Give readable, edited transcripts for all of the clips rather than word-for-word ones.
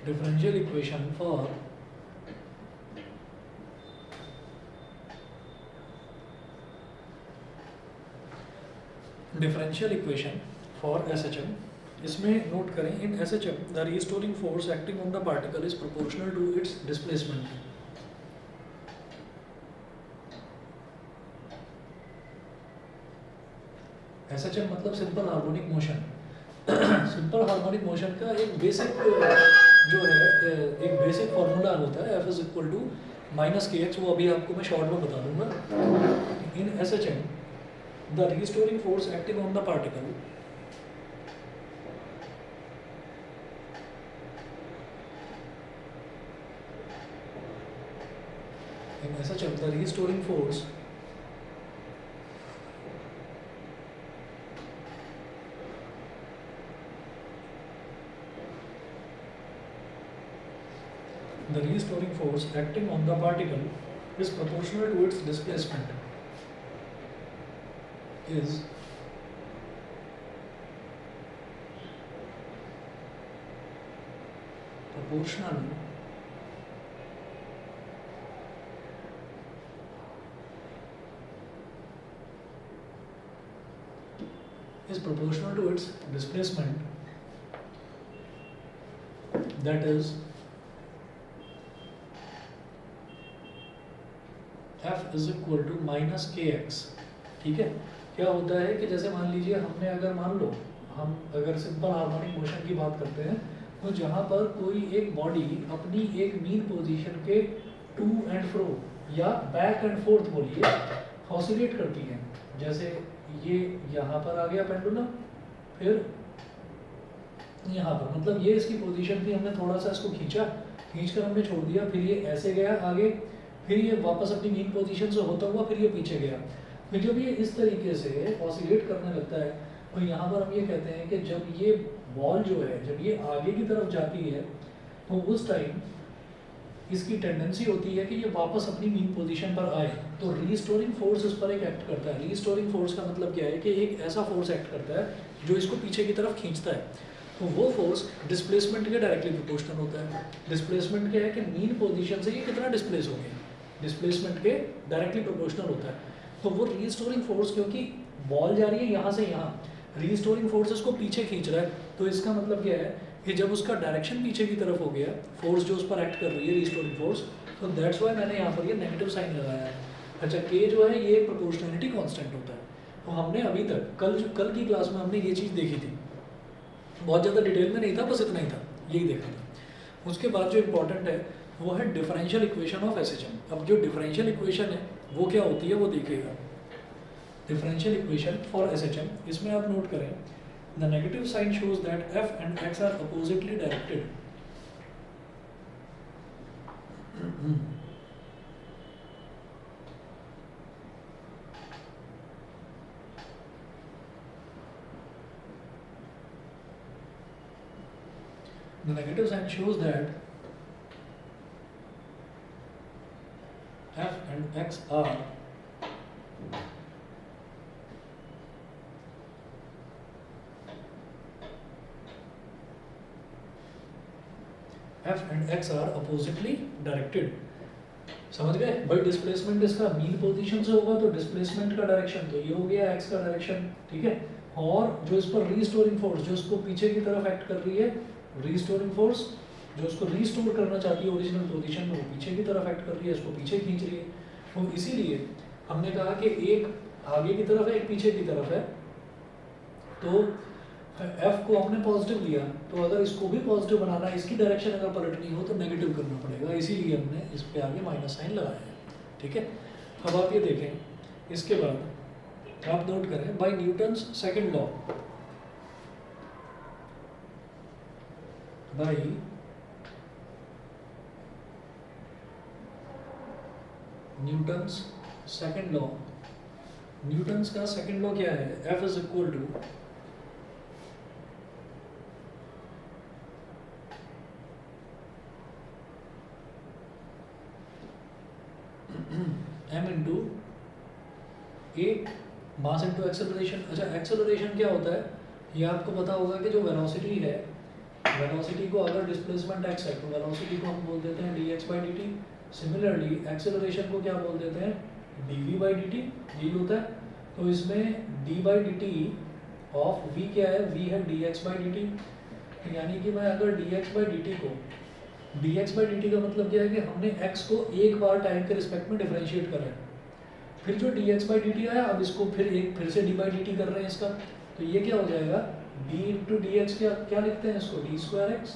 differential equation for SHM. इसमें note करें, in SHM the restoring force acting on the particle is proportional to its displacement. SHM मतलब simple harmonic motion. Simple harmonic motion का एक basic जो है एक basic formula होता है, F is equal to minus k x. वो अभी आपको मैं शॉर्ट में बता दूंगा. In SHM the restoring force acting on the particle in SHM the restoring force acting on the particle is proportional to its displacement. Is proportional to its displacement, that is F is equal to minus k x. ठीक है. क्या होता है कि जैसे मान लीजिए हमने अगर मान लो हम अगर सिंपल हार्मोनिक मोशन की बात करते हैं, तो जहाँ पर कोई एक बॉडी अपनी एक मीन पोजीशन के टू एंड फ्रो या बैक एंड फोर्थ बोलिए ऑसिलेट करती है. जैसे ये यहाँ पर आ गया पेंडुलम, फिर यहाँ पर, मतलब ये इसकी पोजीशन थी, हमने थोड़ा सा इसको खींचकर हमने छोड़ दिया, फिर ये ऐसे गया आगे, फिर ये वापस अपनी मीन पोजीशन से होता हुआ फिर ये पीछे गया. फिर जब ये इस तरीके से ऑसिलेट करने लगता है, तो यहाँ पर हम ये कहते हैं कि जब ये बॉल जो है जब ये आगे की तरफ जाती है, तो उस टाइम इसकी टेंडेंसी होती है कि ये वापस अपनी मीन पोजीशन पर आए. तो रीस्टोरिंग फोर्स इस पर एक एक्ट करता है. रीस्टोरिंग फोर्स का मतलब क्या है कि एक ऐसा फोर्स एक्ट करता है जो इसको पीछे की तरफ खींचता है. तो वो फोर्स डिस्प्लेसमेंट के डायरेक्टली प्रोपोर्शनल होता है. डिस्प्लेसमेंट क्या है कि मीन पोजीशन से ये कितना डिस्प्लेस हो गया, डिस्प्लेसमेंट के डायरेक्टली प्रोपोर्शनल होता है. तो वो रीस्टोरिंग फोर्स, क्योंकि बॉल जा रही है यहाँ से यहाँ, रीस्टोरिंग फोर्स इसको पीछे खींच रहा है, तो इसका मतलब क्या है कि जब उसका डायरेक्शन पीछे की तरफ हो गया, फोर्स जो उस पर एक्ट कर रही है रीस्टोरिंग फोर्स, तो दैट्स वाई मैंने यहाँ पर ये नेगेटिव साइन लगाया है. अच्छा, के जो है ये प्रोपोर्शनलिटी कांस्टेंट होता है. तो हमने अभी तक कल की क्लास में हमने ये चीज़ देखी थी, बहुत ज़्यादा डिटेल में नहीं था, बस इतना ही था, यही देखा था. उसके बाद जो इम्पोर्टेंट है वो है डिफरेंशियल इक्वेशन ऑफ SHM. अब जो डिफरेंशियल इक्वेशन है वो क्या होती है वो देखिएगा. डिफरेंशियल इक्वेशन फॉर SHM, इसमें आप नोट करें, the negative sign shows that F and X are oppositely directed. The negative sign shows that F and X are oppositely directed. समझ गए भाई. डिस्प्लेसमेंट इसका मीन पोजीशन से होगा, तो डिस्प्लेसमेंट का डायरेक्शन तो ये हो गया x का डायरेक्शन. ठीक है. और जो इस पर रीस्टोरिंग फोर्स जो इसको पीछे की तरफ एक्ट कर रही है, रीस्टोरिंग फोर्स जो इसको रीस्टोर करना चाहती है ओरिजिनल पोजीशन में, वो पीछे की तरफ एक्ट कर रही है, इसको पीछे खींच रही है. तो इसीलिए हमने कहा कि एक आगे की तरफ है, एक पीछे की तरफ है. तो F को हमने पॉजिटिव लिया, तो अगर इसको भी पॉजिटिव बनाना है, इसकी डायरेक्शन अगर पलटनी हो तो नेगेटिव करना पड़ेगा, इसीलिए हमने इस पे आगे माइनस साइन लगाया है. ठीक है. अब आप ये देखें, इसके बाद आप नोट करें, by Newton's second law, by Newton's second law. Newton's का सेकंड लॉ क्या है? F is equal to m into a mass into acceleration. अच्छा, एक्सेलरेशन क्या होता है ये आपको पता होगा कि जो वेलोसिटी है वेलोसिटी को अगर डिस्प्लेसमेंट x है तो वेलोसिटी को हम बोल देते हैं dx by dt। Similarly acceleration को क्या बोल देते हैं dv by dt, यही होता है। तो इसमें d by dt of v क्या है, v है dx by dt। यानी कि मैं अगर dx by dt को, dx by dt का मतलब क्या है कि हमने x को एक बार टाइम के रिस्पेक्ट में डिफरेंशिएट करा है, फिर जो dx by dt आया अब इसको फिर से d by dt कर रहे हैं इसका, तो ये क्या हो जाएगा d इंटू डी एक्स, क्या लिखते हैं इसको डी स्क्वायर एक्स,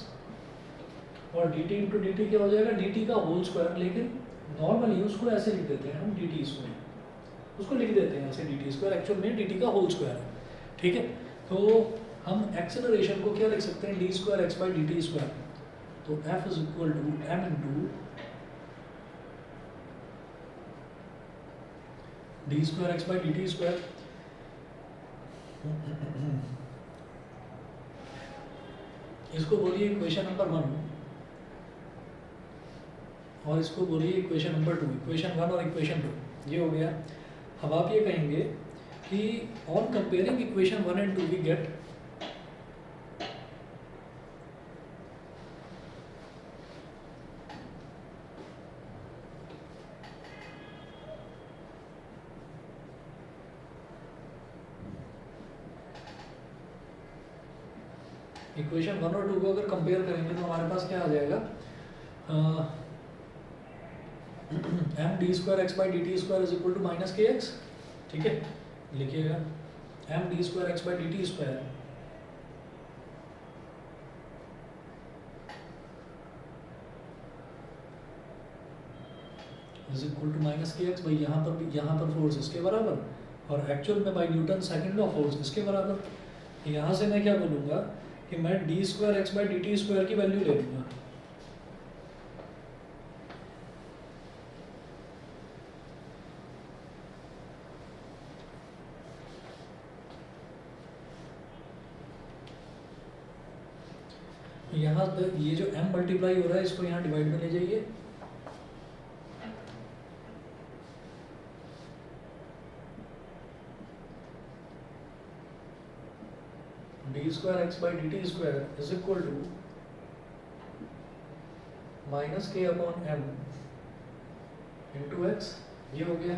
और dt इंटू डी टी क्या हो जाएगा dt का होल स्क्वायर। लेकिन नॉर्मली उसको ऐसे लिख देते हैं हम dt स्क्वायर, उसको लिख देते हैं ऐसे dt स्क्वायर, एक्चुअल में dt का होल स्क्वायर है, ठीक है। तो हम एक्सेलरेशन को क्या लिख सकते हैं d square x by d t square. तो f is equal to m into d square x by d t square. इसको बोलिए इक्वेशन नंबर 1 और इसको बोलिए इक्वेशन नंबर 2, इक्वेशन 1 और इक्वेशन 2 ये हो गया। अब आप ये कहेंगे कि on comparing equation 1 and 2 we get equation 1 और 2 को अगर कंपेयर करेंगे तो हमारे पास क्या आ जाएगा m d square x by d t square is equal to minus k x, ठीक है। लिखिएगा m d square x by d t square is equal to minus k x. भाई यहाँ पर फोर्स इसके बराबर और एक्चुअल में by Newton second law force इसके बराबर। यहाँ से मैं क्या बोलूँगा कि मैं d square x by d t square की वैल्यू ले लूँगा। यहाँ पर ये जो m मल्टीप्लाई हो रहा है इसको यहाँ डिवाइड में ले जाइए, d square x by d t square is equal to minus k upon m into x, ये हो गया,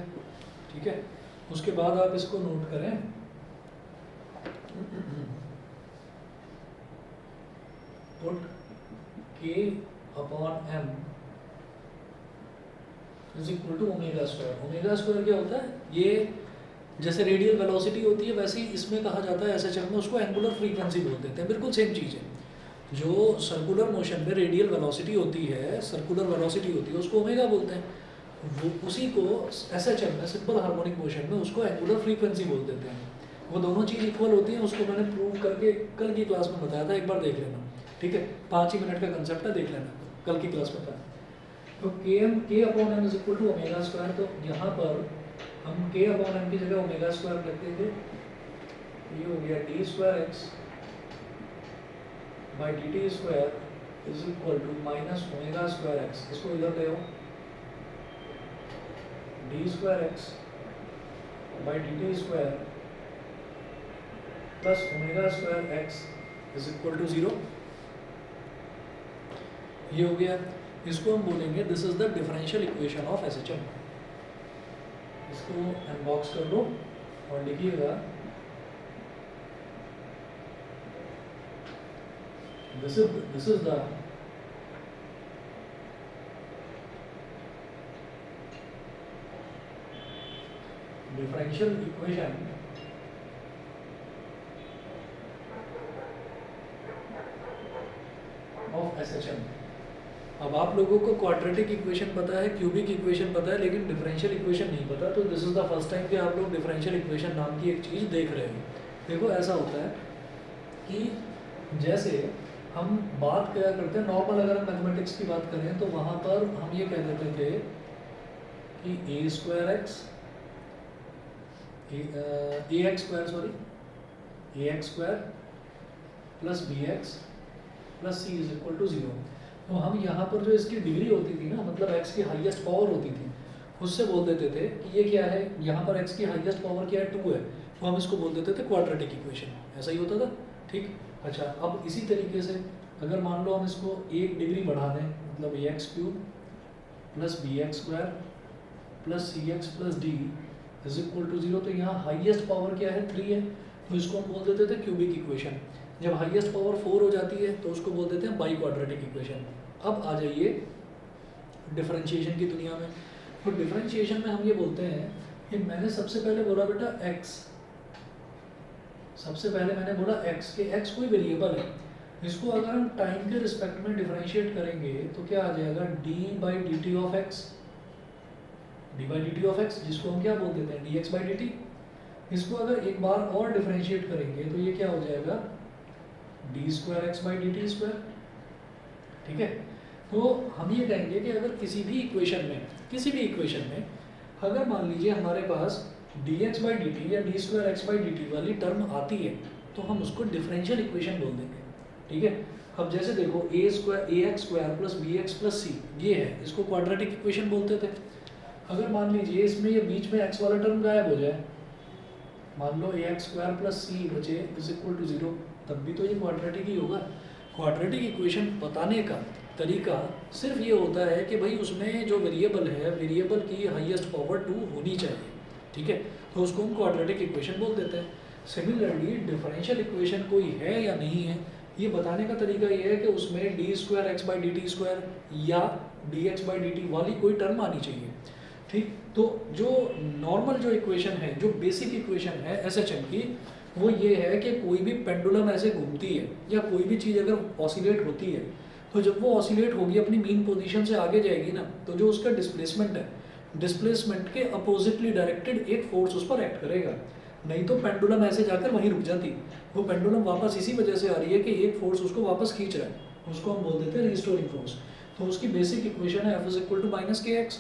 ठीक है। उसके बाद आप इसको नोट करें put k upon m is equal to omega square. Omega square क्या होता है, ये जैसे रेडियल वेलोसिटी होती है वैसे ही इसमें कहा जाता है एसएचएम में उसको एंगुलर फ्रीक्वेंसी बोल देते हैं, बिल्कुल सेम चीज़ है। जो सर्कुलर मोशन में रेडियल वेलोसिटी होती है, सर्कुलर वेलोसिटी होती है उसको ओमेगा बोलते हैं, वो उसी को एसएचएम में सिंपल हार्मोनिक मोशन में उसको एंगुलर फ्रीक्वेंसी बोल देते हैं। वो दोनों चीज़ इक्वल होती हैं, उसको मैंने प्रूव करके कल की क्लास में बताया था, एक बार देख लेना, ठीक है। 5 ही मिनट का कंसेप्ट है, देख लेना कल की क्लास में था। तो k upon m is equal to omega square. तो यहाँ पर हम के अपॉन एम की जगह ओमेगा स्क्वायर रख देंगे, ये हो गया d square x by d t square is equal to minus omega square x. इसको इधर ले आओ, d square x by d t square plus omega square x is equal to 0, ये हो गया। इसको हम बोलेंगे this is the differential equation of SHM. इसको अनबॉक्स कर लो और लिखिएगा this is the differential equation of SHM. अब आप लोगों को क्वाड्रेटिक इक्वेशन पता है, क्यूबिक इक्वेशन पता है, लेकिन डिफरेंशियल इक्वेशन नहीं पता। तो this is the first time कि आप लोग डिफरेंशियल इक्वेशन नाम की एक चीज़ देख रहे हो। देखो ऐसा होता है कि जैसे हम बात क्या करते हैं नॉर्मल, अगर हम मैथमेटिक्स की बात करें तो वहाँ पर हम ये कह देते थे कि a square x a x square sorry a x square plus b x plus c is equal to 0। तो हम यहाँ पर जो इसकी डिग्री होती थी ना, मतलब x की हाईएस्ट पावर होती थी, उससे बोल देते थे कि ये क्या है, यहाँ पर x की हाईएस्ट पावर क्या है 2 है, तो हम इसको बोल देते थे क्वाड्रेटिक इक्वेशन। ऐसा ही होता था, ठीक। अच्छा, अब इसी तरीके से अगर मान लो हम इसको 1 डिग्री बढ़ा दें, मतलब ax³ plus bx² plus cx plus d is equal to 0, तो यहाँ हाईएस्ट पावर क्या है 3 है, तो इसको हम बोल देते थे क्यूबिक इक्वेशन। जब हाईएस्ट पावर 4 हो जाती है तो उसको बोल देते हैं बाई क्वाड्रेटिक इक्वेशन। अब आ जाइए डिफरेंशिएशन की दुनिया में। तो डिफरेंशिएशन में हम ये बोलते हैं कि मैंने सबसे पहले बोला बेटा x, सबसे पहले मैंने बोला x के x कोई वेरिएबल है, इसको अगर हम टाइम के रिस्पेक्ट में डिफरेंशिएट करेंगे तो क्या आ जाएगा d/dt of x, d/dt of x, जिसको हम क्या बोल देते हैं dx/dt। इसको अगर एक बार और डिफरेंशिएट करेंगे तो ये क्या हो जाएगा d²x/dt²। ठीक है, तो हम ये कहेंगे कि अगर किसी भी इक्वेशन में अगर मान लीजिए हमारे पास dx/dt या d²x/dt वाली टर्म आती है तो हम उसको डिफरेंशियल इक्वेशन बोल देंगे। ठीक है, अब जैसे देखो ax² plus bx plus c ये है, इसको क्वाड्रेटिक इक्वेशन बोलते थे। अगर मान लीजिए इसमें ये बीच में x वाला टर्म गायब हो जाए, मान लो ax² प्लस c बचे इज इक्वल टू 0, तब भी तो ये क्वाड्रेटिक ही होगा। क्वाड्रेटिक इक्वेशन बताने का तरीका सिर्फ ये होता है कि भाई उसमें जो वेरिएबल है, वेरिएबल की हाईएस्ट पावर 2 होनी चाहिए। ठीक है, तो उसको हम क्वाड्रेटिक इक्वेशन बोल देते हैं। सिमिलरली डिफरेंशियल इक्वेशन कोई है या नहीं है, ये बताने का तरीका ये है कि उसमें d²x/dt² या dx/dt वाली कोई टर्म आनी चाहिए। ठीक, तो जो नॉर्मल जो इक्वेशन है, जो बेसिक इक्वेशन है SHM की, वो ये है कि कोई भी पेंडुलम ऐसे घूमती है या कोई भी चीज़ अगर ऑसिलेट होती है, तो जब वो ऑसिलेट होगी अपनी मीन पोजीशन से आगे जाएगी ना, तो जो उसका डिस्प्लेसमेंट है, डिस्प्लेसमेंट के अपोजिटली डायरेक्टेड एक फोर्स उस पर एक्ट करेगा। नहीं तो पेंडुलम ऐसे जाकर वहीं रुक जाती, वो पेंडुलम वापस इसी वजह से आ रही है कि एक फोर्स उसको वापस खींच रहा है, उसको हम बोल देते हैं रिस्टोरिंग फोर्स। तो उसकी बेसिक इक्वेशन है F=−kx।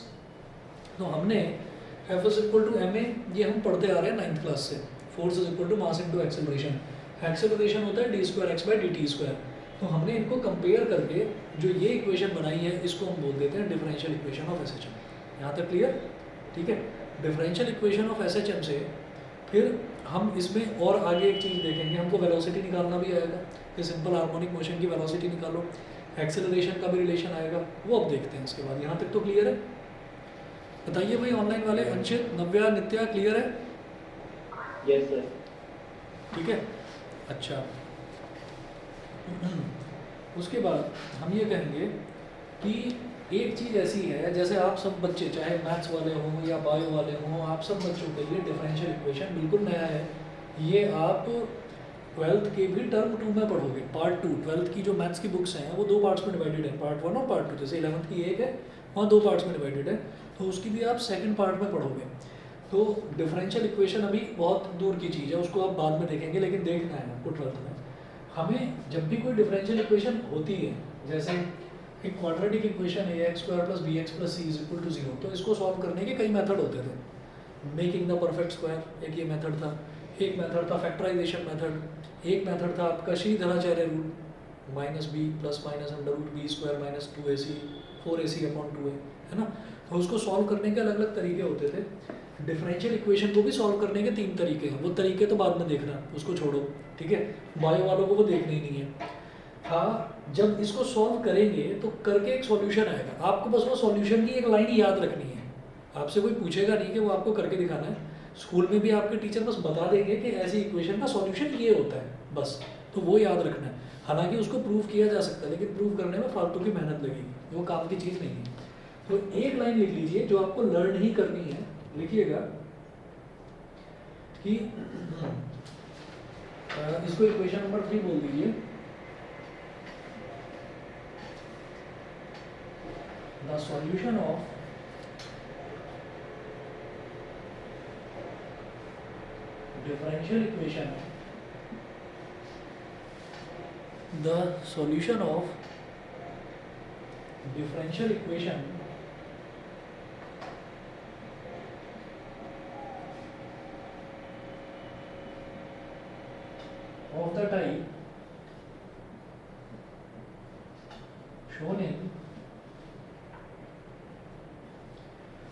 तो हमने F=ma, ये हम पढ़ते आ रहे हैं 9th क्लास से, force is equal to mass into acceleration. Acceleration होता है d²x/dt²। तो हमने इनको कंपेयर करके जो ये इक्वेशन बनाई है, इसको हम बोल देते हैं डिफरेंशियल इक्वेशन ऑफ SHM। यहाँ तक क्लियर? ठीक है, डिफरेंशियल इक्वेशन ऑफ SHM से फिर हम इसमें और आगे एक चीज़ देखेंगे, हमको वेलोसिटी निकालना भी आएगा कि सिंपल हार्मोनिक मोशन की वेलोसिटी निकालो, एक्सेलरेशन का भी रिलेशन आएगा, वो अब देखते हैं इसके बाद। यहाँ तक तो क्लियर है? बताइए भाई ऑनलाइन वाले, अंशित, नव्या, नित्या, क्लियर है? Yes sir. ठीक है, अच्छा। उसके बाद हम ये कहेंगे कि एक चीज़ ऐसी है, जैसे आप सब बच्चे चाहे मैथ्स वाले हों या बायो वाले हों, आप सब बच्चों के लिए डिफरेंशियल इक्वेशन बिल्कुल नया है। ये आप 12th के भी टर्म 2 में पढ़ोगे, पार्ट 2। 12th की जो मैथ्स की बुक्स हैं वो 2 पार्ट्स में डिवाइडेड है, पार्ट 1 और पार्ट 2। जैसे 11th की एक है, वहाँ 2 पार्ट्स में डिवाइडेड है, तो उसकी भी आप सेकेंड पार्ट में पढ़ोगे। तो डिफरेंशियल इक्वेशन अभी बहुत दूर की चीज़ है, उसको आप बाद में देखेंगे, लेकिन देखना है आपको 12th में। हमें जब भी कोई डिफरेंशियल इक्वेशन होती है, जैसे एक क्वाड्रेटिक इक्वेशन है ax² plus bx plus c is equal to 0, तो इसको सॉल्व करने के कई मेथड होते थे। मेकिंग द परफेक्ट स्क्वायर एक ये मेथड था, एक मेथड था फैक्टराइजेशन मेथड, एक मेथड था आपका Shridharacharya rule, -b plus minus √b² - 2ac 4ac/2a, है ना। तो उसको सॉल्व करने के अलग अलग तरीके होते थे। डिफरेंशियल इक्वेशन को भी सॉल्व करने के 3 तरीके हैं, वो तरीके तो बाद में देखना, उसको छोड़ो। ठीक है, बायो वालों को वो देखना ही नहीं है। हाँ, जब इसको सॉल्व करेंगे तो करके एक सॉल्यूशन आएगा, आपको बस वो सॉल्यूशन की एक लाइन याद रखनी है। आपसे कोई पूछेगा नहीं कि वो आपको करके दिखाना है, स्कूल में भी आपके टीचर बस बता देंगे कि ऐसी इक्वेशन का सॉल्यूशन ये होता है, बस। तो वो याद रखना है। हालांकि उसको प्रूव किया जा सकता है, लेकिन प्रूव करने में फालतू की मेहनत लगेगी, वो काम की चीज़ नहीं है। तो एक लाइन लिख लीजिए जो आपको लर्न ही करनी है, लिखिएगा कि इसको इक्वेशन नंबर 3 बोल दीजिए। The solution of differential equation, the solution of differential equation of the type shown in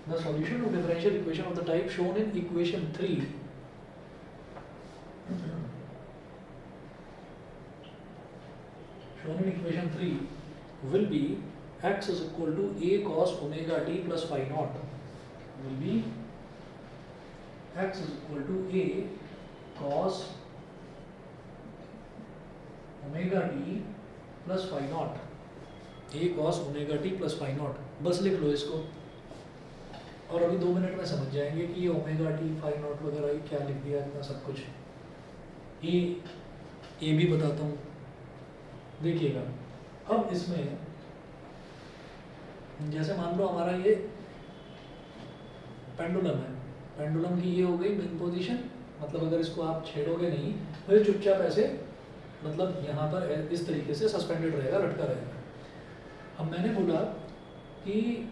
the solution of differential equation of the type shown in equation 3 shown shown in equation 3 will be x is equal to a cos omega t plus phi naught, will be x is equal to a cos omega t plus phi naught, a cos omega t plus phi naught, बस लिख लो इसको और अभी 2 minute में समझ जाएंगे कि ये ओमेगा टी फाई नॉट वगैरह ये क्या लिख दिया इतना सब कुछ। ए भी बताता हूँ, देखिएगा। अब इसमें जैसे मान लो हमारा ये पेंडुलम है, पेंडुलम की ये हो गई मेन पोजीशन, मतलब अगर इसको आप छेड़ोगे नहीं तो ये चुपचाप ऐसे मतलब यहाँ पर इस तरीके से सस्पेंडेड रहेगा, लटका रहेगा। अब मैंने बोला कि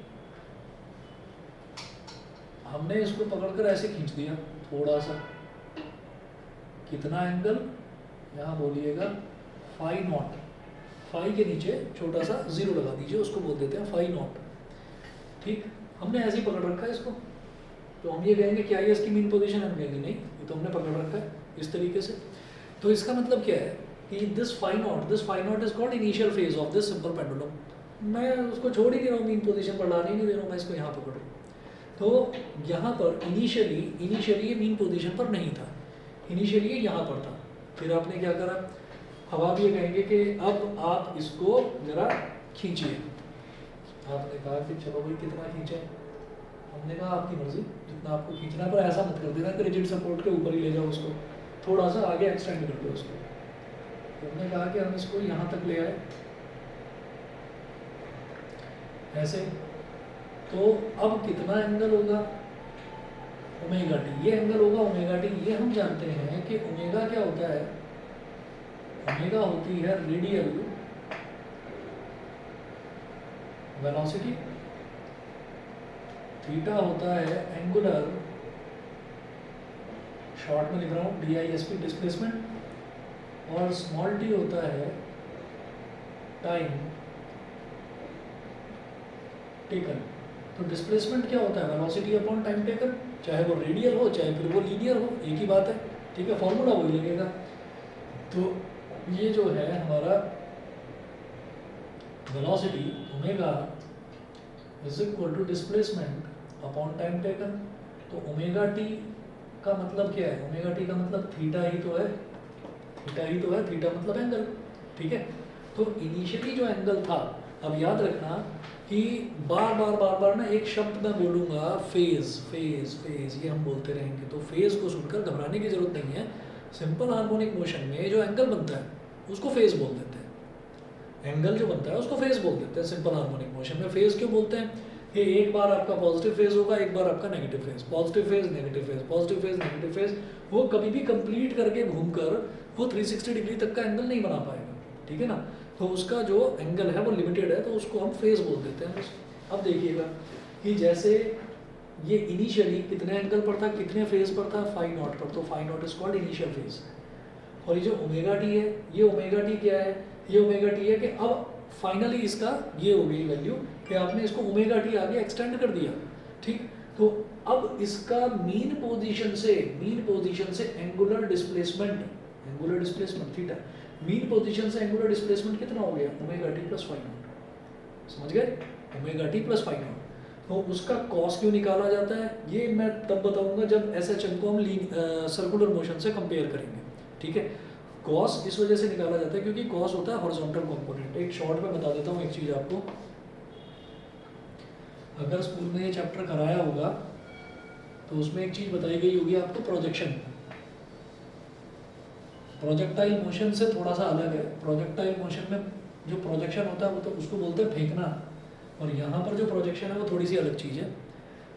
हमने इसको पकड़कर ऐसे खींच दिया थोड़ा सा, कितना एंगल, यहाँ बोलिएगा फाई नॉट, फाई के नीचे छोटा सा 0 लगा दीजिए, उसको बोल देते हैं फाई नॉट। ठीक, हमने ऐसे ही पकड़ रखा है इसको, तो हम ये कहेंगे क्या ये इसकी मीन पोजीशन, हम कहेंगे नहीं, ये तो हमने पकड़ रखा है इस तरीके से। तो इसका मतलब क्या है कि this phi naught is called initial phase of this simple pendulum. मैं उसको छोड़ ही नहीं रहा हूँ, मीन पोजीशन पर लाने ही नहीं दे रहा हूँ, मैं इसको यहाँ पकड़ रहा हूँ। तो यहाँ पर इनिशियली ये मीन पोजीशन पर नहीं था, इनिशियली ये यहाँ पर था। फिर आपने क्या करा, अब आप ये कहेंगे कि अब आप इसको जरा खींचिए। आपने कहा कि चलो भाई कितना खींचे, हमने कहा आपकी मर्जी जितना आपको खींचना, पर ऐसा मत कर देना कि रिजिड सपोर्ट के ऊपर ही ले जाओ उसको, थोड़ा सा आगे एक्सटेंड कर दो उसको। तो हमने कहा कि हम इसको यहाँ तक ले आए ऐसे, तो अब कितना एंगल होगा, ओमेगा टी, ये एंगल होगा ओमेगा टी। ये हम जानते हैं कि ओमेगा क्या होता है, ओमेगा होती है रेडियल वेलोसिटी, थीटा होता है एंगुलर, शॉर्ट में लिख रहा हूँ DISP डिस्प्लेसमेंट, और स्मॉल टी होता है टाइम टेकन। तो डिस्प्लेसमेंट क्या होता है, वेलोसिटी अपॉन टाइम टेकन, चाहे वो रेडियल हो चाहे फिर वो लीनियर हो, एक ही बात है। ठीक है, फॉर्मूला वही लगेगा। तो ये जो है हमारा velocity omega is equal to displacement upon time taken. तो ओमेगा टी का मतलब क्या है, ओमेगा टी का मतलब थीटा ही तो है, थीटा मतलब एंगल। ठीक है, तो इनिशियली जो एंगल था, अब याद रखना कि बार बार ना एक शब्द मैं बोलूँगा, फेज, ये हम बोलते रहेंगे। तो फेज को सुनकर घबराने की जरूरत नहीं है। सिंपल हार्मोनिक मोशन में जो एंगल बनता है उसको फेज बोल देते हैं, एंगल जो बनता है उसको फेज बोल देते हैं। सिंपल हार्मोनिक मोशन में फेज क्यों बोलते हैं कि एक बार आपका पॉजिटिव फेज होगा, एक बार आपका negative phase, positive phase negative phase, positive phase negative phase, वो कभी भी कंप्लीट करके घूमकर वो 360 डिग्री तक का एंगल नहीं बना पाएगा। ठीक है ना, तो उसका जो एंगल है वो लिमिटेड है, तो उसको हम फेज बोल देते हैं। अब देखिएगा कि जैसे ये इनिशियली कितने एंगल पर था, कितने फेज पर था, फाई नॉट पर, तो phi naught is called initial phase. और ये जो ओमेगा टी है, ये ओमेगा टी क्या है, ये ओमेगा टी है कि अब फाइनली इसका ये हो गई वैल्यू कि आपने इसको ओमेगा टी आगे एक्सटेंड कर दिया। ठीक, तो अब इसका मीन पोजीशन से angular displacement theta, mean position से एंगुलर डिस्प्लेसमेंट कितना हो गया, omega t plus phi naught. समझ गए, omega t plus phi naught. तो उसका कॉस क्यों निकाला जाता है ये मैं तब बताऊंगा जब SHM को हम सर्कुलर मोशन से कंपेयर करेंगे। ठीक है, कॉस इस वजह से निकाला जाता है क्योंकि कॉस होता है हॉरिजॉन्टल कंपोनेंट। एक शॉर्ट में बता देता हूँ एक चीज़ आपको, अगर स्कूल में ये चैप्टर कराया होगा तो उसमें एक चीज़ बताई गई होगी आपको, प्रोजेक्शन। प्रोजेक्टाइल मोशन से थोड़ा सा अलग है। प्रोजेक्टाइल मोशन में जो प्रोजेक्शन होता है वो तो उसको बोलते हैं फेंकना, और यहाँ पर जो प्रोजेक्शन है वो थोड़ी सी अलग चीज़ है।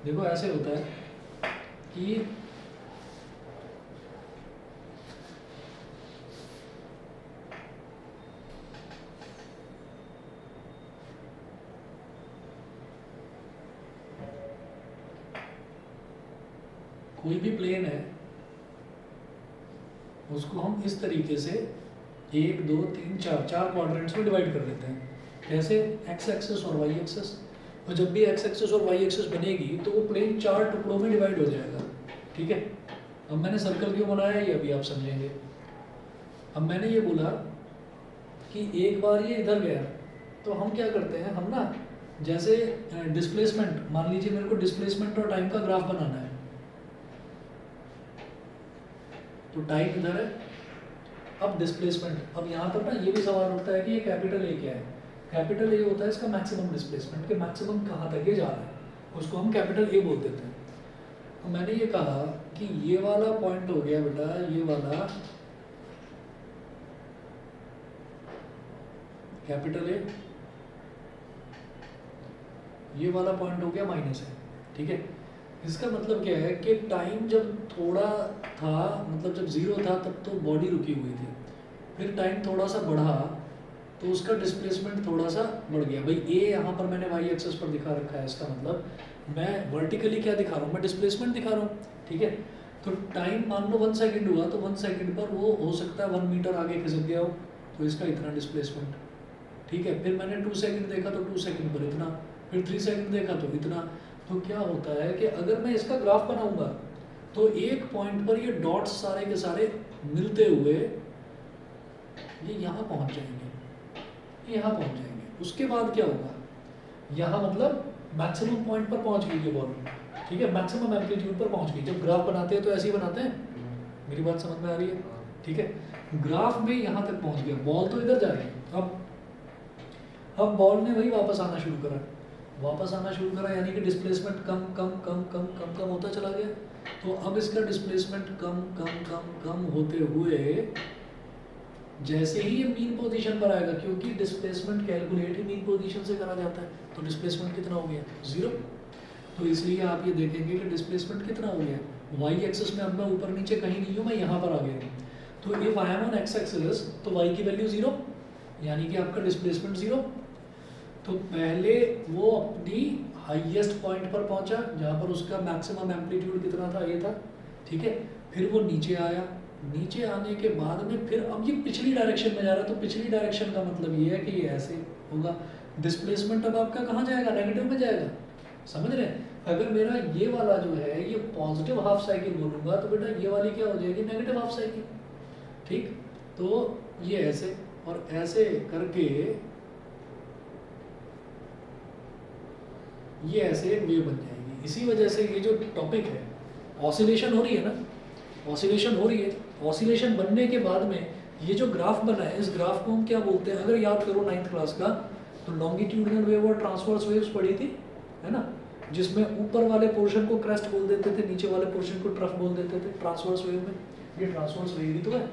देखो ऐसे होता है कि कोई भी प्लेन है उसको हम इस तरीके से 1 2 3 4 क्वाड्रेंट्स में डिवाइड कर देते हैं। कैसे, एक्स एक्सिस और वाई एक्सिस। तो जब भी एक्स एक्सिस और वाई एक्सिस बनेगी तो वो प्लेन 4 टुकड़ों में डिवाइड हो जाएगा। ठीक है, अब मैंने सर्कल क्यों बनाया ये अभी आप समझेंगे। अब मैंने ये बोला कि एक बार ये इधर गया तो हम क्या करते हैं, हम ना जैसे डिस्प्लेसमेंट, मान लीजिए मेरे को डिस्प्लेसमेंट और टाइम का ग्राफ बनाना है, तो टाइम इधर है, अब डिस्प्लेसमेंट, अब यहाँ पर ना ये भी सवाल उठता है कि ये कैपिटल ए क्या है। कैपिटल ए होता है इसका मैक्सिमम डिस्प्लेसमेंट, के मैक्सिमम कहाँ तक ये जा रहा है, उसको हम कैपिटल ए बोल देते हैं। तो मैंने ये कहा कि ये वाला पॉइंट हो गया बेटा, ये वाला कैपिटल ए, ये वाला पॉइंट हो गया माइनस है, ठीक है। इसका मतलब क्या है कि टाइम जब थोड़ा था, मतलब जब जीरो था तब तो बॉडी रुकी हुई थी, फिर टाइम थोड़ा सा बढ़ा तो उसका डिस्प्लेसमेंट थोड़ा सा बढ़ गया। भाई ए यहाँ पर मैंने वाई एक्सेस पर दिखा रखा है, इसका मतलब मैं वर्टिकली क्या दिखा रहा हूँ, मैं डिस्प्लेसमेंट दिखा रहा हूँ, ठीक है। तो टाइम मान लो 1 सेकंड हुआ, तो 1 सेकंड पर वो हो सकता है 1 मीटर आगे खिसक गया हो, तो इसका इतना डिस्प्लेसमेंट, ठीक है। फिर मैंने 2 सेकंड देखा तो 2 सेकंड पर इतना, फिर 3 सेकंड देखा तो इतना। तो क्या होता है कि अगर मैं इसका ग्राफ बनाऊंगा तो एक पॉइंट पर ये डॉट्स सारे के सारे मिलते हुए ये यहाँ पहुँच जाएंगे, ये यहाँ पहुँच जाएंगे। उसके बाद क्या होगा, यहाँ मतलब मैक्सिमम पॉइंट पर पहुँच गई ये बॉल, ठीक है, मैक्सिमम एम्पलीट्यूड पर पहुँच गई। जब ग्राफ बनाते हैं तो ऐसे ही बनाते हैं, मेरी बात समझ में आ रही है, ठीक है। ग्राफ में यहाँ तक पहुँच गया, बॉल तो इधर जा रही है, अब बॉल ने वही वापस आना शुरू करा, वापस आना शुरू करा, यानी कि डिस्प्लेसमेंट कम कम कम कम कम कम होता चला गया। तो अब इसका डिस्प्लेसमेंट कम कम कम कम होते हुए जैसे ही ये मीन पोजीशन पर आएगा, क्योंकि डिस्प्लेसमेंट कैलकुलेट ही मीन पोजीशन से करा जाता है, तो डिस्प्लेसमेंट कितना हो गया, 0। तो इसलिए आप ये देखेंगे कि डिस्प्लेसमेंट कितना हो गया, वाई एक्सेस में अब मैं ऊपर नीचे कहीं नहीं हूँ, मैं यहाँ पर आ गया हूँ। तो if I am on x axis तो वाई की वैल्यू 0, यानी कि आपका डिस्प्लेसमेंट 0। तो पहले वो अपनी हाईएस्ट पॉइंट पर पहुंचा जहाँ पर उसका मैक्सिमम एम्पलीट्यूड कितना था, ये था, ठीक है। फिर वो नीचे आया, नीचे आने के बाद में फिर अब ये पिछली डायरेक्शन में जा रहा है, तो पिछली डायरेक्शन का मतलब ये है कि ये ऐसे होगा। डिस्प्लेसमेंट अब आपका कहाँ जाएगा, नेगेटिव में जाएगा, समझ रहे हैं। अगर मेरा ये वाला जो है ये पॉजिटिव हाफ साइकिल बोलूँगा तो बेटा ये वाली क्या हो जाएगी, नेगेटिव हाफ साइकिल, ठीक। तो ये ऐसे और ऐसे करके ये ऐसे वेव बन जाएगी। इसी वजह से ये जो टॉपिक है, ऑसिलेशन हो रही है ना, ऑसिलेशन हो रही है, ऑसिलेशन बनने के बाद में ये जो ग्राफ बना है, इस ग्राफ को हम क्या बोलते हैं, अगर याद करो 9th क्लास का, तो लॉन्गिट्यूडिनल वेव और ट्रांसवर्स वेव्स पढ़ी थी, है ना, जिसमें ऊपर वाले पोर्शन को क्रेस्ट बोल देते थे, नीचे वाले पोर्शन को ट्रफ बोल देते थे ट्रांसवर्स वेव में। ये ट्रांसवर्स वेव ही तो है।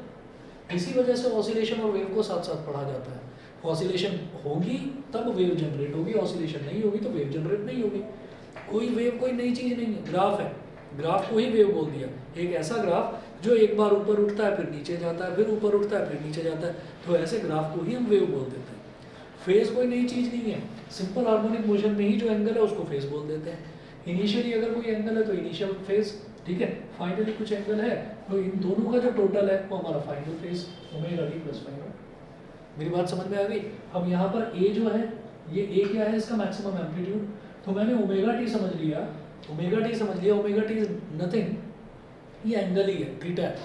इसी वजह से ऑसिलेशन और वेव को साथ साथ पढ़ा जाता है। ऑसिलेशन होगी तब वेव जनरेट होगी, ऑसिलेशन नहीं होगी तो वेव जनरेट नहीं होगी। कोई वेव कोई नई चीज़ नहीं है, ग्राफ है, ग्राफ को ही वेव बोल दिया। एक ऐसा ग्राफ जो एक बार ऊपर उठता है फिर नीचे जाता है, फिर ऊपर उठता है फिर नीचे जाता है, तो ऐसे ग्राफ को ही हम वेव बोल देते हैं। फेज कोई नई चीज़ नहीं है, सिंपल हार्मोनिक मोशन में ही जो एंगल है उसको फेज बोल देते हैं। इनिशियली अगर कोई एंगल है तो इनिशियल फेज, ठीक है। फाइनली कुछ एंगल है तो इन दोनों का जो टोटल है वो हमारा final phase, omega t plus final. मेरी बात समझ में आ गई। अब यहाँ पर ए जो है, ये ए क्या है, इसका मैक्सिमम एम्पलीट्यूड, तो मैंने ओमेगा टी समझ लिया, ओमेगा टी समझ लिया, ओमेगा टी इज नथिंग, ये एंगल ही है, थीटा है।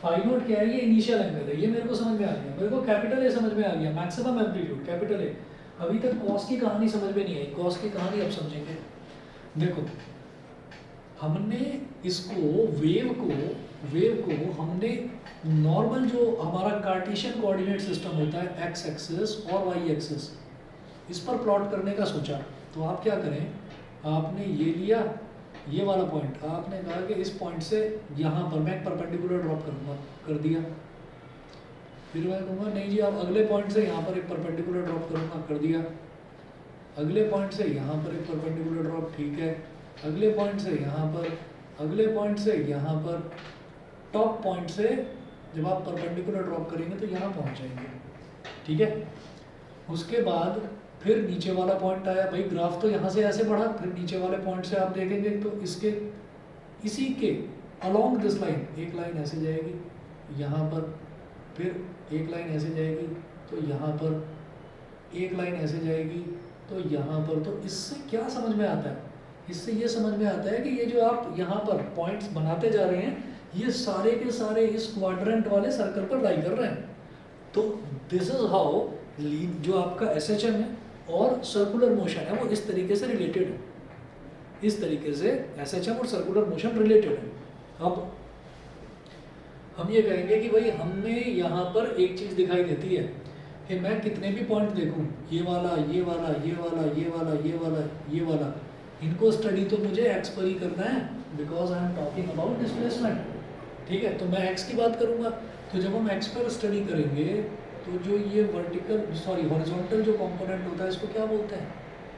फाई नोट क्या है, ये इनिशियल एंगल है, ये मेरे को समझ में आ गया, मेरे को कैपिटल ए समझ में आ गया, मैक्सिमम एम्पलीट्यूड कैपिटल ए। अभी तक कॉस की कहानी समझ में नहीं आई, कॉस की कहानी अब समझेंगे। देखो हमने इसको वेव को हमने नॉर्मल जो हमारा कार्टेशियन कोऑर्डिनेट सिस्टम होता है, एक्स एक्सिस और वाई एक्सिस, इस पर प्लॉट करने का सोचा। तो आप क्या करें, आपने ये लिया, ये वाला पॉइंट, आपने कहा कि इस पॉइंट से यहाँ पर मैं एक परपेंडिकुलर ड्रॉप करूँगा, कर दिया। फिर मैं कहूँगा नहीं जी आप अगले पॉइंट से यहाँ पर एक परपेंडिकुलर ड्रॉप करूँगा, कर दिया। अगले पॉइंट से यहाँ पर एक परपेंडिकुलर ड्रॉप, ठीक है। अगले पॉइंट से यहाँ पर, अगले पॉइंट से यहाँ पर, टॉप पॉइंट से जब आप परपेंडिकुलर ड्रॉप करेंगे तो यहाँ पहुँच जाएंगे, ठीक है। उसके बाद फिर नीचे वाला पॉइंट आया, भाई ग्राफ तो यहाँ से ऐसे बढ़ा, फिर नीचे वाले पॉइंट से आप देखेंगे तो इसके इसी के अलोंग दिस लाइन एक लाइन ऐसे जाएगी यहाँ पर, फिर एक लाइन ऐसे जाएगी तो यहाँ पर, एक लाइन ऐसे जाएगी तो यहाँ पर। तो इससे क्या समझ में आता है, इससे ये समझ में आता है कि ये जो आप यहाँ पर पॉइंट्स बनाते जा रहे हैं ये सारे के सारे इस क्वाड्रेंट वाले सर्कल पर लाई कर रहे हैं। तो दिस इज हाउ जो आपका SHM है और सर्कुलर मोशन है वो इस तरीके से रिलेटेड है, इस तरीके से SHM और सर्कुलर मोशन रिलेटेड है। अब हम ये कहेंगे कि भाई हमें यहाँ पर एक चीज़ दिखाई देती है कि मैं कितने भी पॉइंट देखूँ, ये वाला ये वाला ये वाला ये वाला ये वाला ये वाला, इनको स्टडी तो मुझे एक्स पर ही करना है, because I am talking about displacement. ठीक है, तो मैं एक्स की बात करूँगा, तो जब हम एक्स पर स्टडी करेंगे तो जो ये हॉरिजॉन्टल जो कंपोनेंट होता है इसको क्या बोलते हैं,